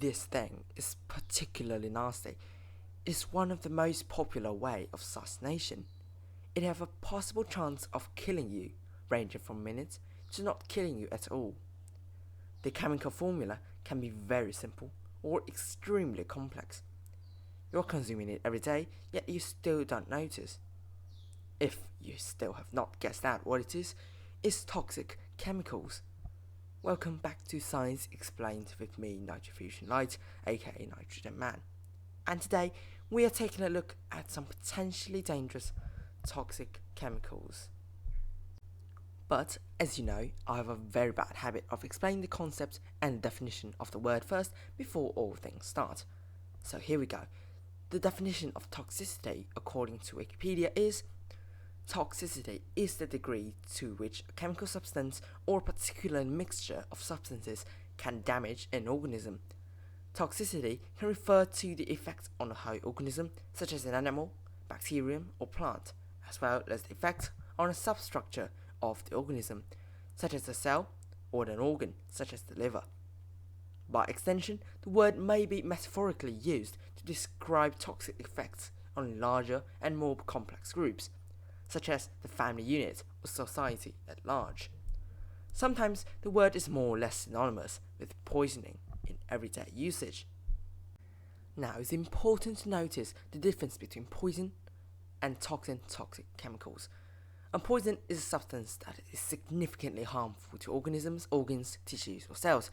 this thing is particularly nasty, is one of the most popular way of assassination. It have a possible chance of killing you, ranging from minutes to not killing you at all. The chemical formula can be very simple or extremely complex. You're consuming it every day, yet you still don't notice. If you still have not guessed out what it is, it's toxic chemicals. Welcome back to Science Explained with me, Nitrofusion Light, aka Nitrogen Man. And today we are taking a look at some potentially dangerous toxic chemicals. But as you know, I have a very bad habit of explaining the concept and definition of the word first before all things start. So here we go. The definition of toxicity according to Wikipedia is: toxicity is the degree to which a chemical substance or particular mixture of substances can damage an organism. Toxicity can refer to the effect on a whole organism, such as an animal, bacterium, or plant, as well as the effect on a substructure of the organism, such as a cell, or an organ, such as the liver. By extension, the word may be metaphorically used to describe toxic effects on larger and more complex groups, such as the family unit or society at large. Sometimes the word is more or less synonymous with poisoning in everyday usage. Now, it's important to notice the difference between poison and toxic chemicals. A poison is a substance that is significantly harmful to organisms, organs, tissues, or cells,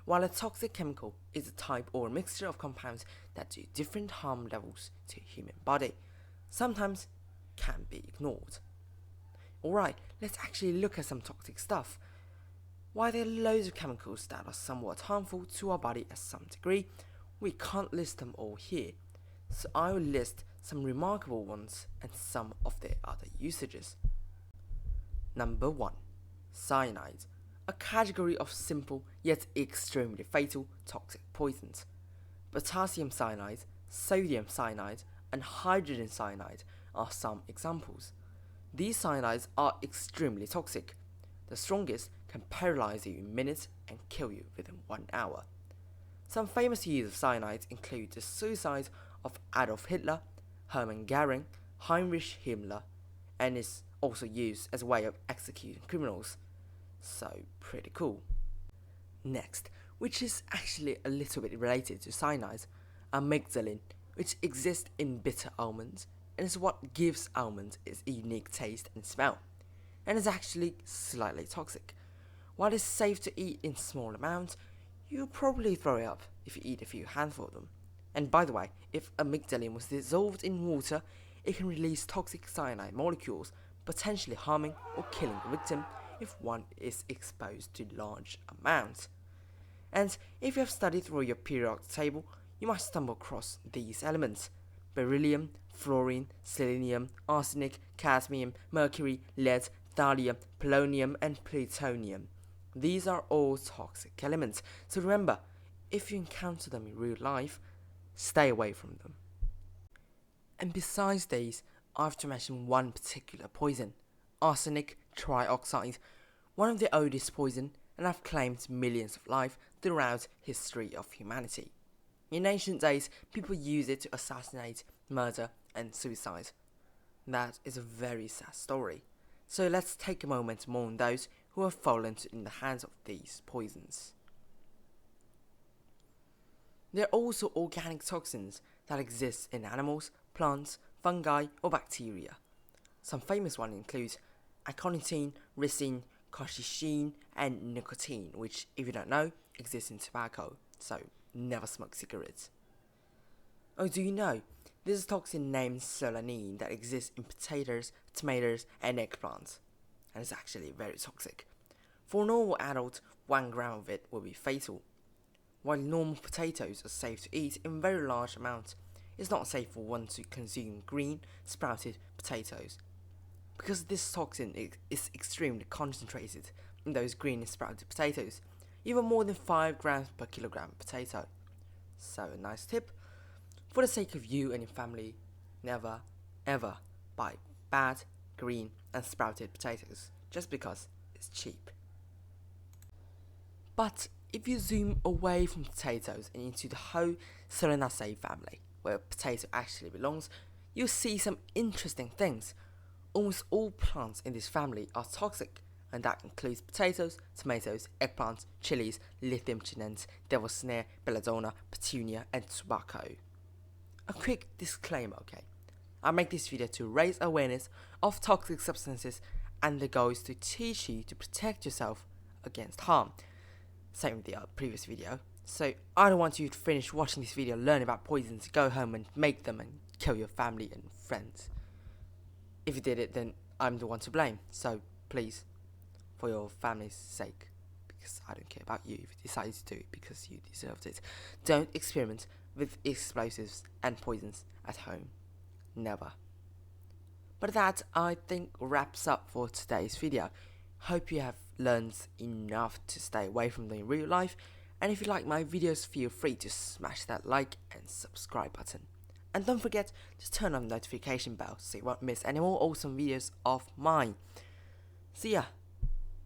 while a toxic chemical is a type or a mixture of compounds that do different harm levels to the human body. Sometimes can be ignored. Alright, let's actually look at some toxic stuff. While there are loads of chemicals that are somewhat harmful to our body at some degree, we can't list them all here, so I will list some remarkable ones and some of their other usages. Number 1. Cyanide, a category of simple yet extremely fatal toxic poisons. Potassium cyanide, sodium cyanide, and hydrogen cyanide are some examples. These cyanides are extremely toxic. The strongest can paralyze you in minutes and kill you within 1 hour. Some famous use of cyanides include the suicide of Adolf Hitler, Hermann Goering, Heinrich Himmler, and is also used as a way of executing criminals. So pretty cool. Next, which is actually a little bit related to cyanides, amygdalin, which exists in bitter almonds and is what gives almonds its unique taste and smell, and is actually slightly toxic. While it's safe to eat in small amounts, you'll probably throw it up if you eat a few handfuls of them. And by the way, if amygdalin was dissolved in water, it can release toxic cyanide molecules, potentially harming or killing the victim if one is exposed to large amounts. And if you have studied through your periodic table, you might stumble across these elements: beryllium, fluorine, selenium, arsenic, cadmium, mercury, lead, thallium, polonium, and plutonium. These are all toxic elements, so remember, if you encounter them in real life, stay away from them. And besides these, I have to mention one particular poison: arsenic trioxide, one of the oldest poison, and have claimed millions of lives throughout history of humanity. In ancient days, people used it to assassinate, murder, and suicide. That is a very sad story. So let's take a moment to mourn those who have fallen in the hands of these poisons. There are also organic toxins that exist in animals, plants, fungi, or bacteria. Some famous ones include aconitine, ricin, colchicine, and nicotine, which, if you don't know, exists in tobacco, so never smoke cigarettes. Oh, do you know? There's a toxin named Solanine that exists in potatoes, tomatoes, and eggplants, and it's actually very toxic. For a normal adult, 1 gram of it will be fatal. While normal potatoes are safe to eat in very large amounts, it's not safe for one to consume green, sprouted potatoes, because this toxin is extremely concentrated in those green sprouted potatoes, even more than 5 grams per kilogram potato. So a nice tip: for the sake of you and your family, never ever buy bad, green and sprouted potatoes just because it's cheap. But if you zoom away from potatoes and into the whole Solanaceae family, where potato actually belongs, you'll see some interesting things. Almost all plants in this family are toxic, and that includes potatoes, tomatoes, eggplants, chilies, lithium chinense, devil's snare, belladonna, petunia, and tobacco. A quick disclaimer, okay? I make this video to raise awareness of toxic substances, and the goal is to teach you to protect yourself against harm. Same with the previous video. So I don't want you to finish watching this video, learn about poisons, go home and make them and kill your family and friends. If you did it, then I'm the one to blame. So please, for your family's sake, because I don't care about you, if you decided to do it because you deserved it, don't experiment with explosives and poisons at home. Never. But that, I think, wraps up for today's video. Hope you have learned enough to stay away from them in real life, and if you like my videos, feel free to smash that like and subscribe button. And don't forget to turn on the notification bell so you won't miss any more awesome videos of mine. See ya!